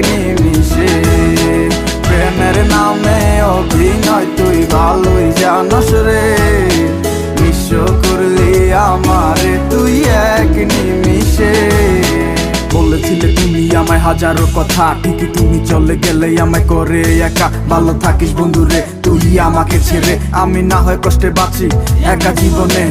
নিমিষে। প্রেমের নামে অভিনয় তুই ভালোই জানস রে, নিঃস্ব করলি আমারে তুই এক নিমিষে। বলেছিলে তুমি আমায় হাজারো কথা, ঠিকই তুমি চলে গেলে আমায় করে একা। ভালো থাকিস বন্ধুরে তুই আমাকে ছেড়ে, আমি না হয় কষ্টে বাঁচি একা জীবনে।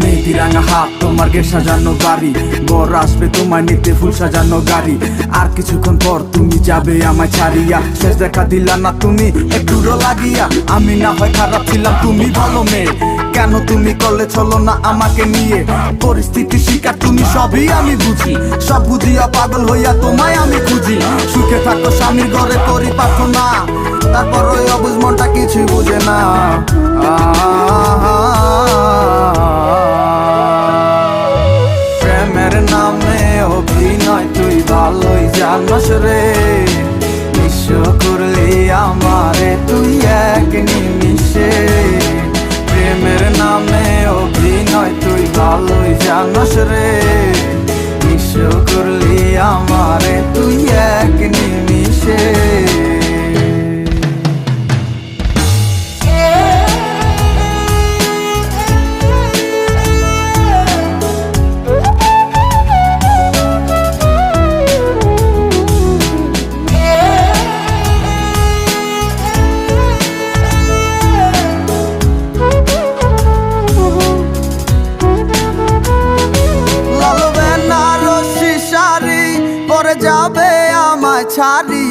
মেয়েটি রাঙা হাত তোমার গে সাজানো বাড়ি, বর আসবে তোমায় নিতে ফুল সাজানো গাড়ি। আর কিছুক্ষণ পর তুমি যাবে আমায় ছাড়িয়া, শেষ দেখা দিলা না তুমি একটুরো লাগিয়া। আমি না হয় খারাপ ছিলাম তুমি ভালো মেয়ে, কেন তুমি করলে চলো না আমাকে নিয়ে। পরিস্থিতি শিকার তুমি সবই আমি বুঝি, সব বুঝিয়া পাগল হইয়া তোমায় আমি খুঁজি। সুখে থাকো স্বামীর ঘরে করি প্রার্থনা, তারপর ওই অবুঝ মনটা কিছুই বুঝে না। প্রেমের নামে অভিনয় তুই ভালোই জানস রে, নিঃস্ব করলি আমারে তুই এক নিমিষে। প্রেমের নামে অভিনয় তুই ভালোই জানস রে, নিঃস্ব করলি আমারে তুই এক নিমিষে। যাবে আমায় ছাড়ি,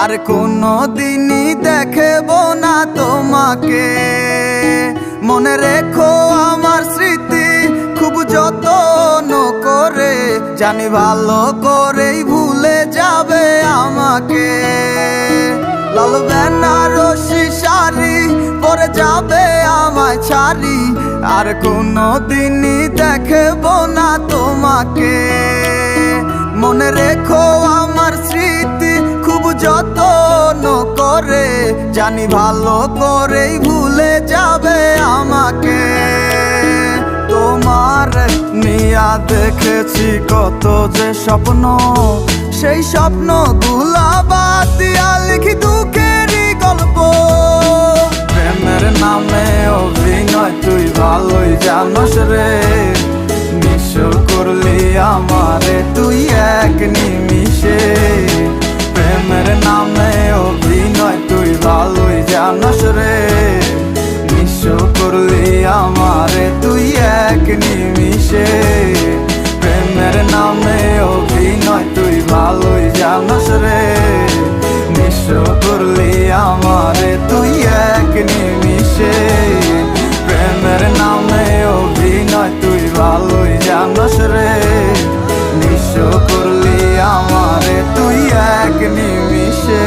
আর কোনো দিনই দেখব না তোমাকে। মনে রেখো আমার স্মৃতি খুব যত্ন করে, জানি ভালো করেই ভুলে যাবে আমাকে। লাল বেনারসি শাড়ি পরে যাবে আমায় ছাড়ি, আর কোনো দিনই দেখব না তোমাকে। মনে রেখো আমার স্মৃতি খুব যত্ন করে, জানি ভালো করেই ভুলে যাবে আমাকে। তোমার নিয়া দেখেছি কত যে স্বপ্ন, সেই স্বপ্ন গুলা বাদ দিয়া লিখি দুঃখেরই গল্প। প্রেমের নামে অভিনয় তুই ভালোই জানস রে, নিঃস্ব করলি আমারে তুই এক নিমিষে। প্রেমের নামে অভিনয় তুই ভালোই জানস রে, নিঃস্ব করলি আমারে তুই এক নিমিষে। প্রেমের নামে অভিনয় তুই ভালোই জানস রে, নিঃস্ব করলি আমারে তুই এক নিমিষে। প্রেমের নামে অভিনয় তুই ভালোই জানস রে, নিঃস্ব করলি আমারে তুই এক নিমিষে।